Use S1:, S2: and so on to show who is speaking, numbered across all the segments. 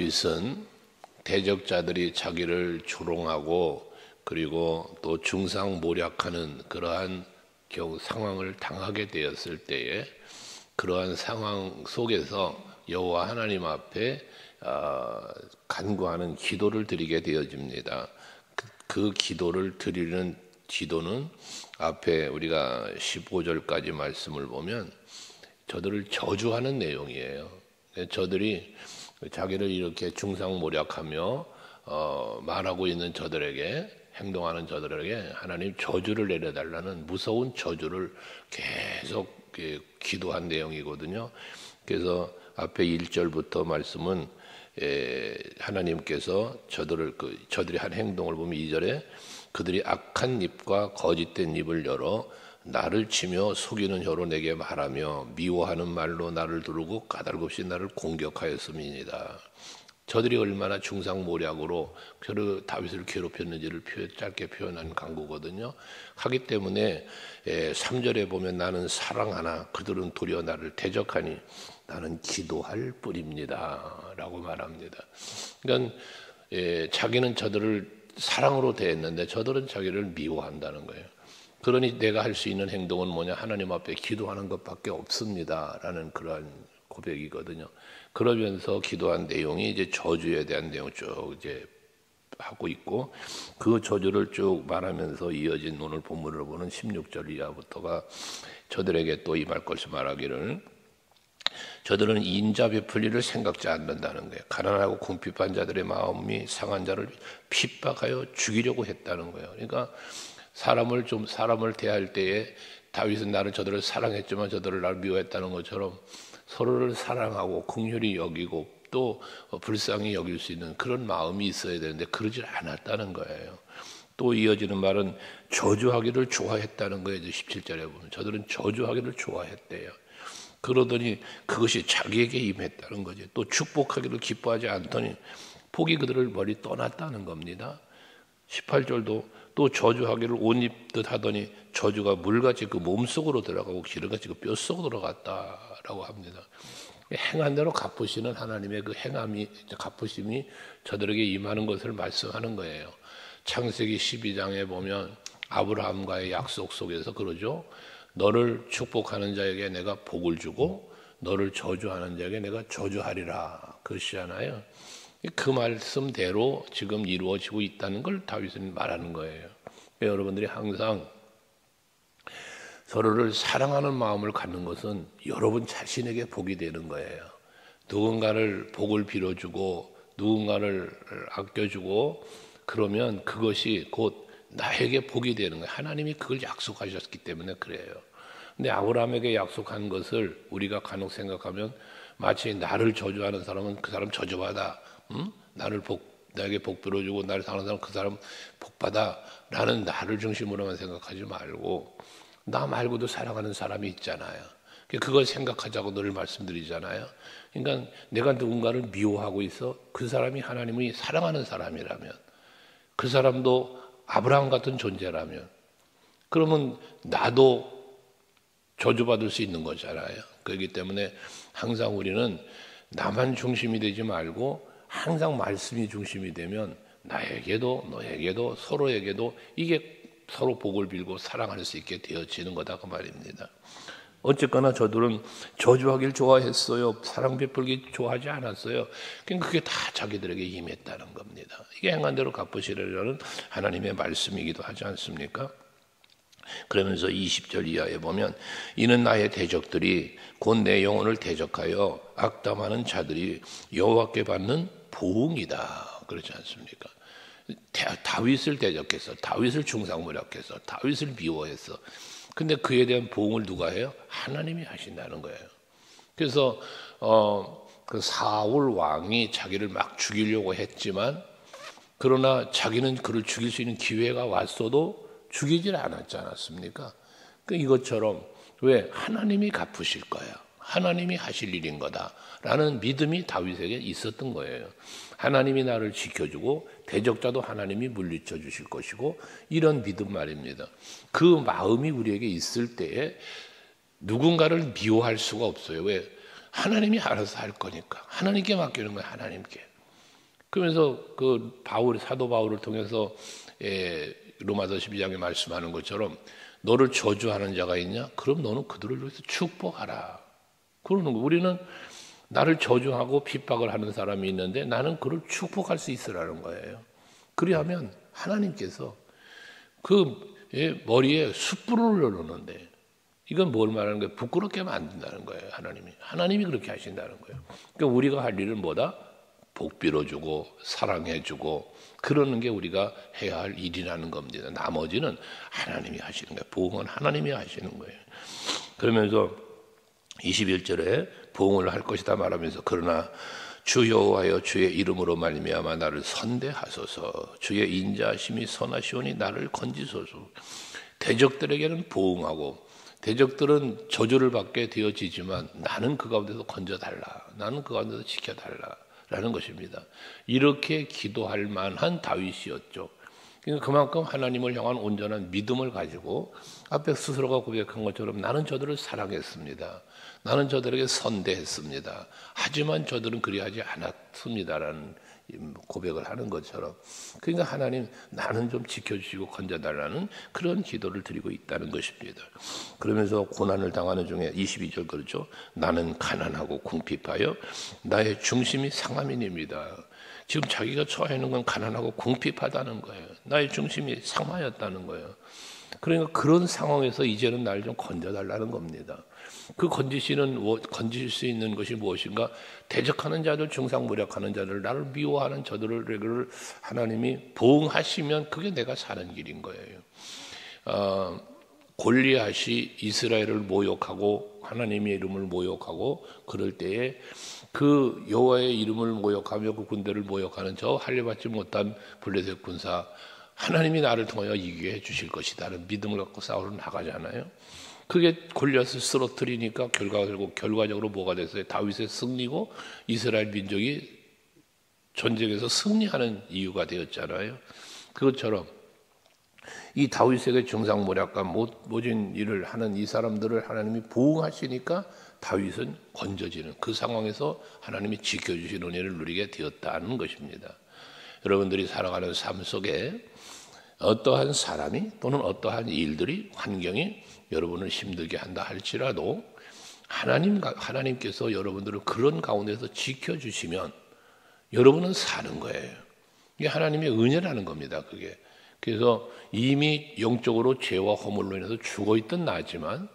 S1: 다윗은 대적자들이 자기를 조롱하고 그리고 또 중상모략하는 그러한 상황을 당하게 되었을 때에 그러한 상황 속에서 여호와 하나님 앞에 간구하는 기도를 드리게 되어집니다. 그 기도를 드리는 기도는 앞에 우리가 15절까지 말씀을 보면 저들을 저주하는 내용이에요. 저들이 자기를 이렇게 중상모략하며 말하고 있는 저들에게, 행동하는 저들에게 하나님 저주를 내려달라는 무서운 저주를 계속 기도한 내용이거든요. 그래서 앞에 1절부터 말씀은 하나님께서 저들이 한 행동을 보면 2절에 그들이 악한 입과 거짓된 입을 열어 나를 치며 속이는 혀로 내게 말하며 미워하는 말로 나를 두르고 까닭없이 나를 공격하였음이니이다. 저들이 얼마나 중상모략으로 다윗을 괴롭혔는지를 짧게 표현한 강구거든요. 하기 때문에 3절에 보면 나는 사랑하나 그들은 도리어 나를 대적하니 나는 기도할 뿐입니다 라고 말합니다. 그러니까 자기는 저들을 사랑으로 대했는데 저들은 자기를 미워한다는 거예요. 그러니 내가 할 수 있는 행동은 뭐냐? 하나님 앞에 기도하는 것밖에 없습니다 라는 그러한 고백이거든요. 그러면서 기도한 내용이 이제 저주에 대한 내용을 쭉 이제 하고 있고, 그 저주를 쭉 말하면서 이어진 오늘 본문을 보는 16절 이하부터가 저들에게 또 임할 것을 말하기를 저들은 인자 베풀이를 생각지 않는다는 거예요. 가난하고 궁핍한 자들의 마음이 상한 자를 핍박하여 죽이려고 했다는 거예요. 그러니까 사람을 대할 때에 다윗은 저들을 사랑했지만 저들을 나를 미워했다는 것처럼 서로를 사랑하고 긍휼히 여기고 또 불쌍히 여길 수 있는 그런 마음이 있어야 되는데 그러질 않았다는 거예요. 또 이어지는 말은 저주하기를 좋아했다는 거예요. 17절에 보면 저들은 저주하기를 좋아했대요. 그러더니 그것이 자기에게 임했다는 거죠. 또 축복하기를 기뻐하지 않더니 복이 그들을 멀리 떠났다는 겁니다. 18절도 또 저주하기를 옷 입듯 하더니 저주가 물같이 그 몸속으로 들어가고 기름같이 그 뼛속으로 들어갔다라고 합니다. 행한 대로 갚으시는 하나님의 그 갚으심이 저들에게 임하는 것을 말씀하는 거예요. 창세기 12장에 보면 아브라함과의 약속 속에서 그러죠. 너를 축복하는 자에게 내가 복을 주고 너를 저주하는 자에게 내가 저주하리라 그러시잖아요. 그 말씀대로 지금 이루어지고 있다는 걸 다윗은 말하는 거예요. 여러분들이 항상 서로를 사랑하는 마음을 갖는 것은 여러분 자신에게 복이 되는 거예요. 누군가를 복을 빌어주고 누군가를 아껴주고 그러면 그것이 곧 나에게 복이 되는 거예요. 하나님이 그걸 약속하셨기 때문에 그래요. 근데 아브라함에게 약속한 것을 우리가 간혹 생각하면 마치 나를 저주하는 사람은 그 사람 저주받아, 나에게 복 빌어주고 나를 사랑하는 사람 그 사람 복받아 라는 나를 중심으로만 생각하지 말고 나 말고도 사랑하는 사람이 있잖아요. 그걸 생각하자고 늘 말씀드리잖아요. 그러니까 내가 누군가를 미워하고 있어 그 사람이 하나님이 사랑하는 사람이라면 그 사람도 아브라함 같은 존재라면 그러면 나도 저주받을 수 있는 거잖아요. 그렇기 때문에 항상 우리는 나만 중심이 되지 말고 항상 말씀이 중심이 되면 나에게도 너에게도 서로에게도 이게 서로 복을 빌고 사랑할 수 있게 되어지는 거다 그 말입니다. 어쨌거나 저들은 저주하길 좋아했어요. 사랑 베풀기 좋아하지 않았어요. 그러니까 그게 다 자기들에게 임했다는 겁니다. 이게 행한 대로 갚으시려는 하나님의 말씀이기도 하지 않습니까? 그러면서 20절 이하에 보면 이는 나의 대적들이 곧 내 영혼을 대적하여 악담하는 자들이 여호와께 받는 보응이다 그렇지 않습니까? 다윗을 대적했어. 다윗을 중상모략했어. 다윗을 미워했어. 근데 그에 대한 보응을 누가 해요? 하나님이 하신다는 거예요. 그래서 그 사울 왕이 자기를 막 죽이려고 했지만 그러나 자기는 그를 죽일 수 있는 기회가 왔어도 죽이질 않았지 않았습니까? 이것처럼 왜 하나님이 갚으실 거야. 하나님이 하실 일인 거다라는 믿음이 다윗에게 있었던 거예요. 하나님이 나를 지켜주고 대적자도 하나님이 물리쳐 주실 것이고 이런 믿음 말입니다. 그 마음이 우리에게 있을 때에 누군가를 미워할 수가 없어요. 왜? 하나님이 알아서 할 거니까. 하나님께 맡기는 거예요. 하나님께. 그러면서 그 사도 바울을 통해서 로마서 12장에 말씀하는 것처럼 너를 저주하는 자가 있냐? 그럼 너는 그들을 위해서 축복하라. 그러는 거. 우리는 나를 저주하고 핍박을 하는 사람이 있는데 나는 그를 축복할 수 있으라는 거예요. 그리하면 하나님께서 그 머리에 숯불을 올려놓는데 이건 뭘 말하는 거예요? 부끄럽게 만든다는 거예요. 하나님이 그렇게 하신다는 거예요. 그러니까 우리가 할 일은 뭐다? 복 빌어주고 사랑해주고 그러는 게 우리가 해야 할 일이라는 겁니다. 나머지는 하나님이 하시는 거예요. 보응은 하나님이 하시는 거예요. 그러면서 21절에 보응을 할 것이다 말하면서 그러나 주 여호와여 주의 이름으로 말미암아 나를 선대하소서. 주의 인자하심이 선하시오니 나를 건지소서. 대적들에게는 보응하고 대적들은 저주를 받게 되어지지만 나는 그 가운데서 건져달라. 나는 그 가운데서 지켜달라. 라는 것입니다. 이렇게 기도할 만한 다윗이었죠. 그러니까 그만큼 하나님을 향한 온전한 믿음을 가지고 앞에 스스로가 고백한 것처럼 나는 저들을 사랑했습니다. 나는 저들에게 선대했습니다. 하지만 저들은 그리하지 않았습니다라는 고백을 하는 것처럼 그러니까 하나님 나는 좀 지켜주시고 건져달라는 그런 기도를 드리고 있다는 것입니다. 그러면서 고난을 당하는 중에 22절 그렇죠. 나는 가난하고 궁핍하여 나의 중심이 상함이니이다. 지금 자기가 처해 있는 건 가난하고 궁핍하다는 거예요. 나의 중심이 상하였다는 거예요. 그러니까 그런 상황에서 이제는 날 좀 건져달라는 겁니다. 그 건질 수 있는 것이 무엇인가? 대적하는 자들, 중상모략하는 자들, 나를 미워하는 저들을 하나님이 보응하시면 그게 내가 사는 길인 거예요. 골리앗이 이스라엘을 모욕하고 하나님의 이름을 모욕하고 그럴 때에 그 여호와의 이름을 모욕하며 그 군대를 모욕하는 저 할례받지 못한 블레셋 군사 하나님이 나를 통하여 이기게 해주실 것이다라는 믿음을 갖고 싸우러 나가잖아요. 그게 골리앗을 쓰러뜨리니까 결과적으로 뭐가 됐어요? 다윗의 승리고 이스라엘 민족이 전쟁에서 승리하는 이유가 되었잖아요. 그것처럼 이 다윗에게 중상모략과 모진 일을 하는 이 사람들을 하나님이 보응하시니까 다윗은 건져지는 그 상황에서 하나님이 지켜주신 은혜를 누리게 되었다는 것입니다. 여러분들이 살아가는 삶 속에 어떠한 사람이 또는 어떠한 일들이 환경이 여러분을 힘들게 한다 할지라도 하나님께서 여러분들을 그런 가운데서 지켜주시면 여러분은 사는 거예요. 이게 하나님의 은혜라는 겁니다. 그게. 그래서 이미 영적으로 죄와 허물로 인해서 죽어있던 나지만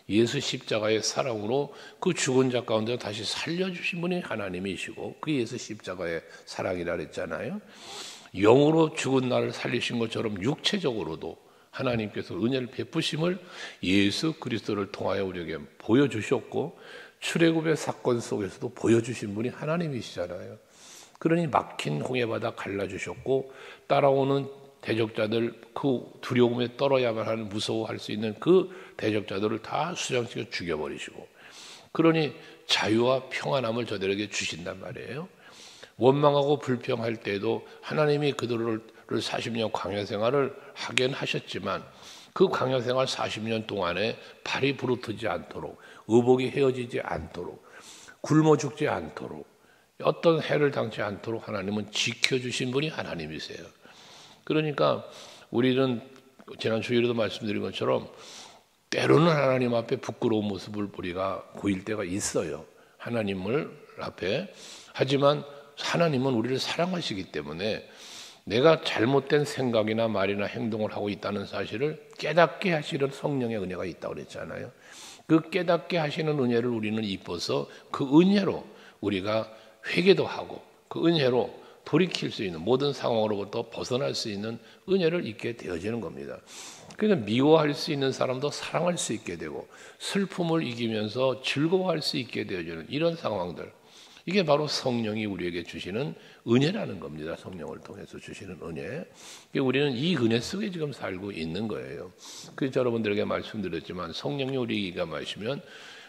S1: 예수 십자가의 사랑으로 그 죽은 자 가운데 다시 살려주신 분이 하나님이시고 그 예수 십자가의 사랑이라 그랬잖아요. 영으로 죽은 나를 살리신 것처럼 육체적으로도 하나님께서 은혜를 베푸심을 예수 그리스도를 통하여 우리에게 보여주셨고 출애굽의 사건 속에서도 보여주신 분이 하나님이시잖아요. 그러니 막힌 홍해바다 갈라주셨고 따라오는 대적자들 그 두려움에 떨어야만 하는 무서워할 수 있는 그 대적자들을 다 수장시켜 죽여버리시고 그러니 자유와 평안함을 저들에게 주신단 말이에요. 원망하고 불평할 때도 하나님이 그들을 40년 광야 생활을 하긴 하셨지만 그 광야 생활 40년 동안에 발이 부르트지 않도록 의복이 헤어지지 않도록 굶어 죽지 않도록 어떤 해를 당치 않도록 하나님은 지켜주신 분이 하나님이세요. 그러니까 우리는 지난 주일에도 말씀드린 것처럼 때로는 하나님 앞에 부끄러운 모습을 우리가 보일 때가 있어요. 하나님을 앞에. 하지만 하나님은 우리를 사랑하시기 때문에 내가 잘못된 생각이나 말이나 행동을 하고 있다는 사실을 깨닫게 하시는 성령의 은혜가 있다고 그랬잖아요. 그 깨닫게 하시는 은혜를 우리는 입어서 그 은혜로 우리가 회개도 하고 그 은혜로 돌이킬 수 있는 모든 상황으로부터 벗어날 수 있는 은혜를 입게 되어지는 겁니다. 그러니까 미워할 수 있는 사람도 사랑할 수 있게 되고 슬픔을 이기면서 즐거워할 수 있게 되어지는 이런 상황들 이게 바로 성령이 우리에게 주시는 은혜라는 겁니다. 성령을 통해서 주시는 은혜. 우리는 이 은혜 속에 지금 살고 있는 거예요. 그래서 여러분들에게 말씀드렸지만 성령이 우리가 마시면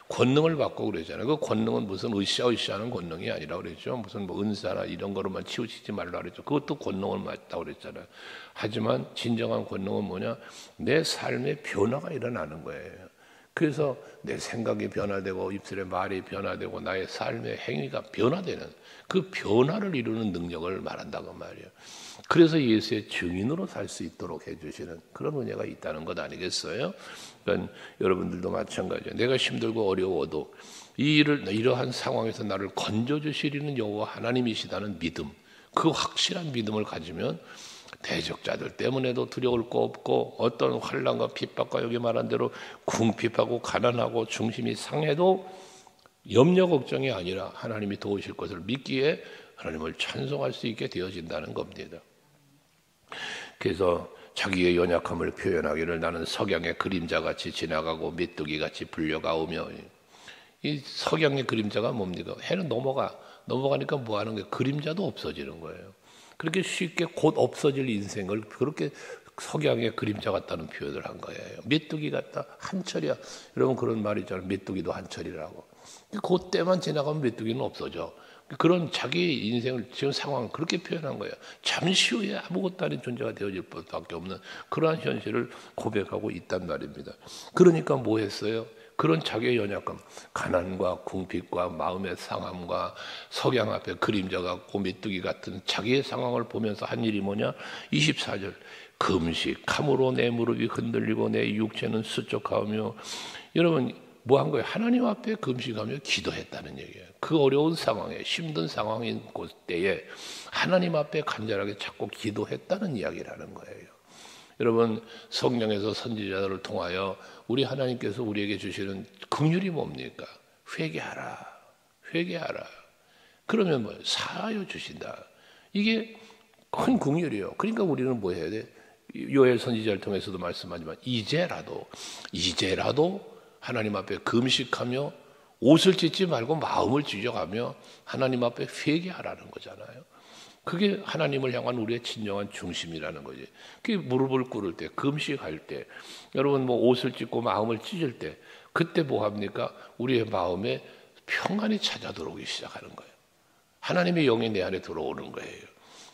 S1: 권능을 받고 그러잖아요. 그 권능은 무슨 으쌰으쌰하는 권능이 아니라 그랬죠. 무슨 뭐 은사나 이런 거로만 치우치지 말라 그랬죠. 그것도 권능을 맞다고 그랬잖아요. 하지만 진정한 권능은 뭐냐? 내 삶의 변화가 일어나는 거예요. 그래서 내 생각이 변화되고 입술의 말이 변화되고 나의 삶의 행위가 변화되는 그 변화를 이루는 능력을 말한다고 말이에요. 그래서 예수의 증인으로 살 수 있도록 해주시는 그런 은혜가 있다는 것 아니겠어요? 그러니까 여러분들도 마찬가지예요. 내가 힘들고 어려워도 이러한 상황에서 나를 건져주시리는 여호와 하나님이시다는 믿음, 그 확실한 믿음을 가지면 대적자들 때문에도 두려울 거 없고 어떤 환난과 핍박과 여기 말한 대로 궁핍하고 가난하고 중심이 상해도 염려 걱정이 아니라 하나님이 도우실 것을 믿기에 하나님을 찬송할 수 있게 되어진다는 겁니다. 그래서 자기의 연약함을 표현하기를 나는 석양의 그림자같이 지나가고 메뚜기같이 불려가오며, 이 석양의 그림자가 뭡니까? 해는 넘어가니까 뭐 하는 거예요? 그림자도 없어지는 거예요. 그렇게 쉽게 곧 없어질 인생을 그렇게 석양의 그림자 같다는 표현을 한 거예요. 메뚜기 같다, 한철이야. 여러분 그런 말 있잖아요. 메뚜기도 한철이라고. 그때만 지나가면 메뚜기는 없어져. 그런 자기 인생을 지금 상황을 그렇게 표현한 거예요. 잠시 후에 아무것도 아닌 존재가 되어질 수밖에 없는 그러한 현실을 고백하고 있단 말입니다. 그러니까 뭐 했어요? 그런 자기의 연약함, 가난과 궁핍과 마음의 상함과 석양 앞에 그림자 같고 메뚜기 같은 자기의 상황을 보면서 한 일이 뭐냐? 24절 금식함으로 내 무릎이 흔들리고 내 육체는 수척하며. 여러분 뭐 한 거예요? 하나님 앞에 금식하며 기도했다는 얘기예요. 그 어려운 상황에 힘든 상황인 그때에 하나님 앞에 간절하게 찾고 기도했다는 이야기를 하는 거예요. 여러분 성령에서 선지자들을 통하여 우리 하나님께서 우리에게 주시는 긍휼이 뭡니까? 회개하라. 그러면 뭐 사하여 주신다. 이게 큰 긍휼이에요. 그러니까 우리는 뭐 해야 돼? 요엘 선지자를 통해서도 말씀하지만 이제라도 하나님 앞에 금식하며 옷을 찢지 말고 마음을 찢어가며 하나님 앞에 회개하라는 거잖아요. 그게 하나님을 향한 우리의 진정한 중심이라는 거지. 그게 무릎을 꿇을 때, 금식할 때, 여러분 뭐 옷을 찢고 마음을 찢을 때, 그때 뭐 합니까? 우리의 마음에 평안이 찾아 들어오기 시작하는 거예요. 하나님의 영이 내 안에 들어오는 거예요.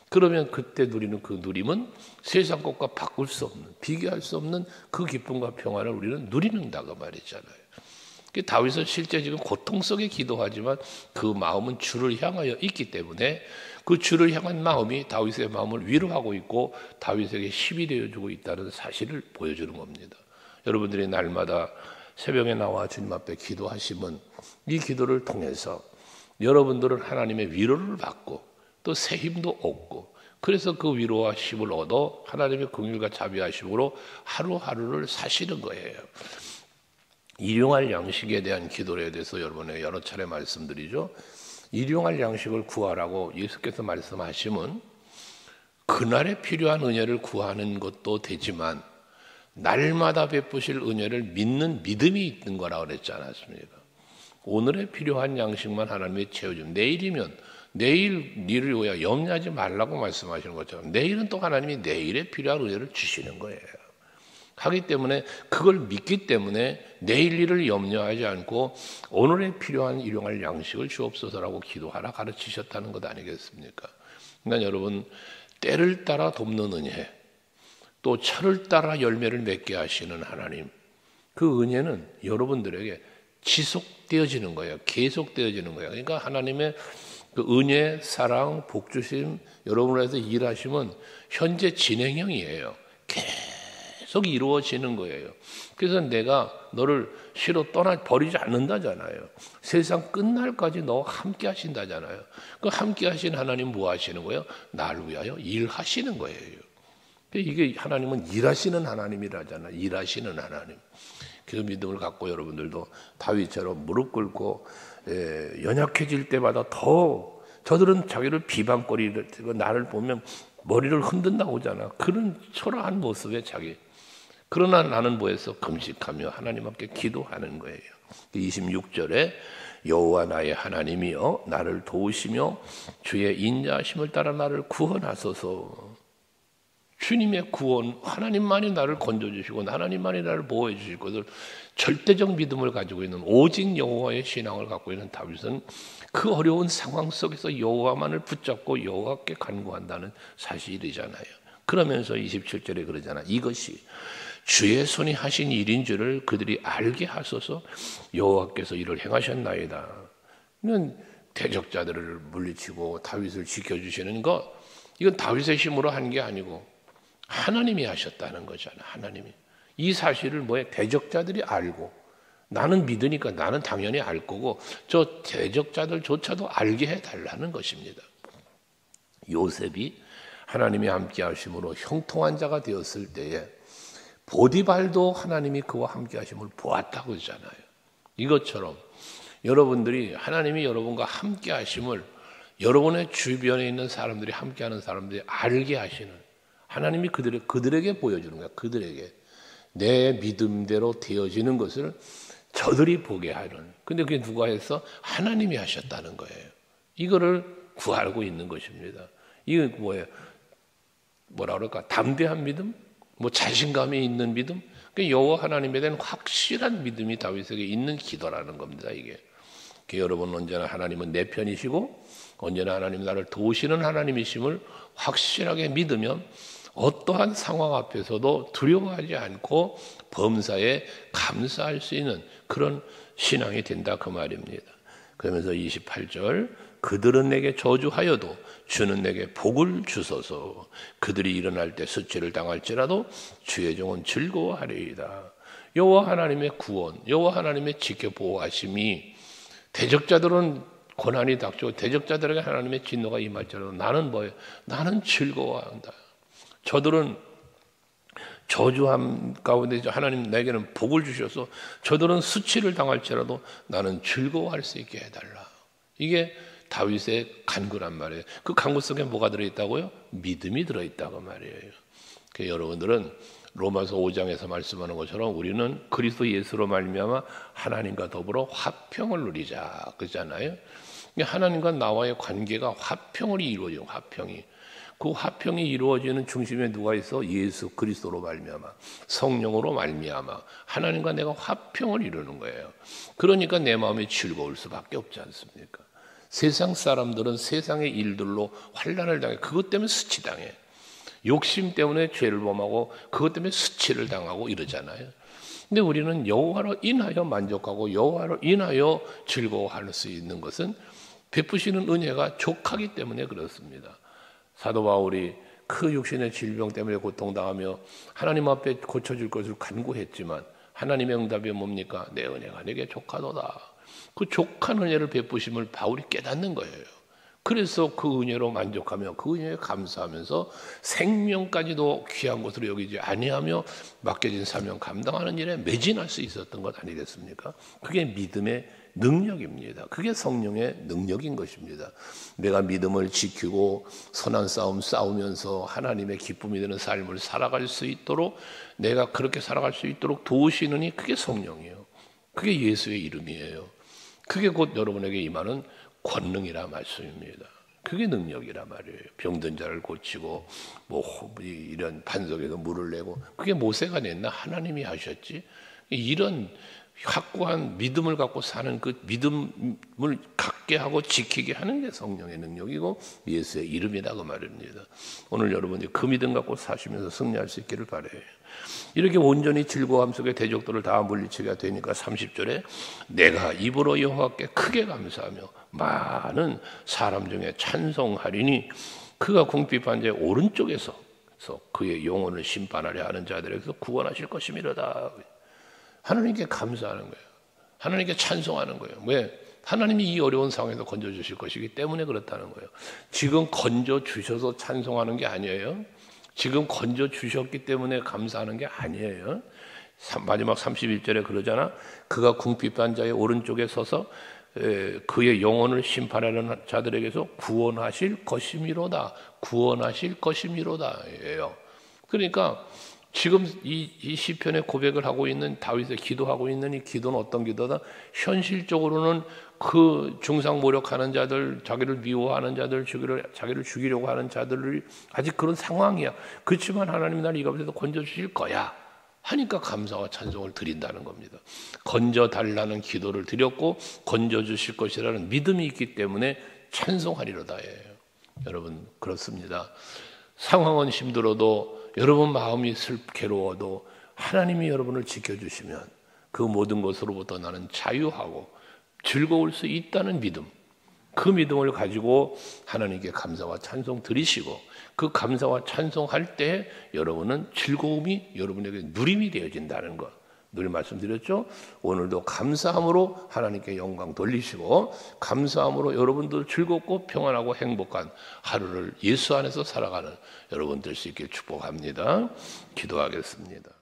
S1: 그러면 그때 누리는 그 누림은 세상 것과 바꿀 수 없는, 비교할 수 없는 그 기쁨과 평안을 우리는 누리는다고 말이잖아요. 다윗은 실제 지금 고통 속에 기도하지만 그 마음은 주를 향하여 있기 때문에 그 주를 향한 마음이 다윗의 마음을 위로하고 있고 다윗에게 힘이 되어주고 있다는 사실을 보여주는 겁니다. 여러분들이 날마다 새벽에 나와 주님 앞에 기도하시면 이 기도를 통해서 여러분들은 하나님의 위로를 받고 또 새 힘도 얻고, 그래서 그 위로와 힘을 얻어 하나님의 긍휼과 자비하심으로 하루하루를 사시는 거예요. 일용할 양식에 대한 기도에 대해서 여러분에게 여러 차례 말씀드리죠. 일용할 양식을 구하라고 예수께서 말씀하시면 그날에 필요한 은혜를 구하는 것도 되지만 날마다 베푸실 은혜를 믿는 믿음이 있는 거라고 그랬지 않았습니까? 오늘에 필요한 양식만 하나님이 채워주면, 내일이면 내일 일을 위하여 염려하지 말라고 말씀하시는 것처럼 내일은 또 하나님이 내일에 필요한 은혜를 주시는 거예요. 하기 때문에 그걸 믿기 때문에 내일 일을 염려하지 않고 오늘에 필요한 일용할 양식을 주옵소서라고 기도하라 가르치셨다는 것 아니겠습니까? 그러니까 여러분 때를 따라 돕는 은혜, 또 철을 따라 열매를 맺게 하시는 하나님, 그 은혜는 여러분들에게 지속되어지는 거예요. 계속되어지는 거예요. 그러니까 하나님의 그 은혜, 사랑, 복주심 여러분에서 일하시면 현재 진행형이에요. 계속 이루어지는 거예요. 그래서 내가 너를 싫어 버리지 않는다잖아요. 세상 끝날까지 너와 함께 하신다잖아요. 그 함께 하신 하나님 뭐 하시는 거예요? 나를 위하여 일하시는 거예요. 이게 하나님은 일하시는 하나님이라잖아요. 일하시는 하나님. 그 믿음을 갖고 여러분들도 다윗처럼 무릎 꿇고 연약해질 때마다 더, 저들은 자기를 비방거리를, 나를 보면 머리를 흔든다고 하잖아. 그런 초라한 모습에 자기. 그러나 나는 뭐해서 금식하며 하나님 앞에 기도하는 거예요. 26절에 여호와 나의 하나님이여 나를 도우시며 주의 인자하심을 따라 나를 구원하소서. 주님의 구원, 하나님만이 나를 건져주시고 하나님만이 나를 보호해 주실 것을 절대적 믿음을 가지고 있는 오직 여호와의 신앙을 갖고 있는 다윗은 그 어려운 상황 속에서 여호와만을 붙잡고 여호와께 간구한다는 사실이잖아요. 그러면서 27절에 그러잖아. 이것이 주의 손이 하신 일인 줄을 그들이 알게 하소서. 여호와께서 이를 행하셨나이다. 이건 대적자들을 물리치고 다윗을 지켜주시는 것, 이건 다윗의 힘으로 한 게 아니고 하나님이 하셨다는 거잖아요. 하나님이. 이 사실을 대적자들이 알고, 나는 믿으니까 나는 당연히 알 거고 저 대적자들조차도 알게 해달라는 것입니다. 요셉이 하나님이 함께 하심으로 형통한 자가 되었을 때에 보디발도 하나님이 그와 함께 하심을 보았다고 하잖아요. 이것처럼 여러분들이 하나님이 여러분과 함께 하심을 여러분의 주변에 있는 사람들이, 함께하는 사람들이 알게 하시는, 하나님이 그들에게 보여주는 거야. 그들에게 내 믿음대로 되어지는 것을 저들이 보게 하는. 근데 그게 누가 해서? 하나님이 하셨다는 거예요. 이거를 구하고 있는 것입니다. 이거 뭐예요? 뭐라 그럴까? 담대한 믿음? 자신감이 있는 믿음? 여호와 하나님에 대한 확실한 믿음이 다윗에게 있는 기도라는 겁니다. 이게 여러분, 언제나 하나님은 내 편이시고 언제나 하나님 나를 도우시는 하나님이심을 확실하게 믿으면 어떠한 상황 앞에서도 두려워하지 않고 범사에 감사할 수 있는 그런 신앙이 된다, 그 말입니다. 그러면서 28절, 그들은 내게 저주하여도 주는 내게 복을 주소서. 그들이 일어날 때 수치를 당할지라도 주의 종은 즐거워하리이다. 여호와 하나님의 구원, 여호와 하나님의 지켜보호하심이, 대적자들은 고난이 닥치고 대적자들에게 하나님의 진노가 임할지라도 나는 뭐예요? 나는 즐거워한다. 저들은 저주함 가운데 하나님 내게는 복을 주셔서 저들은 수치를 당할지라도 나는 즐거워할 수 있게 해달라. 이게 다윗의 간구란 말이에요. 그 간구 속에 뭐가 들어있다고요? 믿음이 들어있다고 말이에요. 여러분들은 로마서 5장에서 말씀하는 것처럼 우리는 그리스도 예수로 말미암아 하나님과 더불어 화평을 누리자, 그러잖아요. 하나님과 나와의 관계가 화평을 이루어져요. 화평이. 그 화평이 이루어지는 중심에 누가 있어? 예수 그리스도로 말미암아, 성령으로 말미암아 하나님과 내가 화평을 이루는 거예요. 그러니까 내 마음이 즐거울 수밖에 없지 않습니까? 세상 사람들은 세상의 일들로 환난을 당해. 그것 때문에 수치당해. 욕심 때문에 죄를 범하고 그것 때문에 수치를 당하고 이러잖아요. 근데 우리는 여호와로 인하여 만족하고 여호와로 인하여 즐거워할 수 있는 것은 베푸시는 은혜가 족하기 때문에 그렇습니다. 사도 바울이 그 육신의 질병 때문에 고통당하며 하나님 앞에 고쳐줄 것을 간구했지만 하나님의 응답이 뭡니까? 내 은혜가 내게 족하도다. 그 족한 은혜를 베푸심을 바울이 깨닫는 거예요. 그래서 그 은혜로 만족하며 그 은혜에 감사하면서 생명까지도 귀한 것으로 여기지 아니하며 맡겨진 사명 감당하는 일에 매진할 수 있었던 것 아니겠습니까? 그게 믿음의 능력입니다. 그게 성령의 능력인 것입니다. 내가 믿음을 지키고 선한 싸움 싸우면서 하나님의 기쁨이 되는 삶을 살아갈 수 있도록, 내가 그렇게 살아갈 수 있도록 도우시느니 그게 성령이에요. 그게 예수의 이름이에요. 그게 곧 여러분에게 임하는 권능이라 말씀입니다. 그게 능력이라 말이에요. 병든 자를 고치고 이런 반석에서 물을 내고, 그게 모세가 냈나? 하나님이 하셨지. 이런 확고한 믿음을 갖고 사는 그 믿음을 갖게 하고 지키게 하는 게 성령의 능력이고 예수의 이름이다, 그 말입니다. 오늘 여러분이 그 믿음 갖고 사시면서 승리할 수 있기를 바라요. 이렇게 온전히 즐거움 속에 대적들을 다 물리치게 되니까 30절에 내가 입으로 여호와께 크게 감사하며 많은 사람 중에 찬송하리니 그가 궁핍한 자의 오른쪽에서 그의 영혼을 심판하려 하는 자들에게서 구원하실 것이미로다. 하나님께 감사하는 거예요. 하나님께 찬송하는 거예요. 왜? 하나님이 이 어려운 상황에서 건져주실 것이기 때문에 그렇다는 거예요. 지금 건져주셔서 찬송하는 게 아니에요. 지금 건져주셨기 때문에 감사하는 게 아니에요. 마지막 31절에 그러잖아. 그가 궁핍한 자의 오른쪽에 서서 그의 영혼을 심판하는 자들에게서 구원하실 것이미로다. 구원하실 것이미로다 예요. 그러니까 지금 이 시편의 고백을 하고 있는 다윗의 기도하고 있는 이 기도는 어떤 기도다? 현실적으로는 그 중상모략하는 자들, 자기를 미워하는 자들, 자기를 죽이려고 하는 자들이 아직 그런 상황이야. 그렇지만 하나님이 나를 이 가운데서 건져주실 거야 하니까 감사와 찬송을 드린다는 겁니다. 건져달라는 기도를 드렸고 건져주실 것이라는 믿음이 있기 때문에 찬송하리로다예요. 여러분, 그렇습니다. 상황은 힘들어도, 여러분 마음이 괴로워도 하나님이 여러분을 지켜주시면 그 모든 것으로부터 나는 자유하고 즐거울 수 있다는 믿음, 그 믿음을 가지고 하나님께 감사와 찬송 드리시고 그 감사와 찬송할 때 여러분은 즐거움이 여러분에게 누림이 되어진다는 것 늘 말씀드렸죠. 오늘도 감사함으로 하나님께 영광 돌리시고 감사함으로 여러분들 즐겁고 평안하고 행복한 하루를 예수 안에서 살아가는 여러분 될 수 있게 축복합니다. 기도하겠습니다.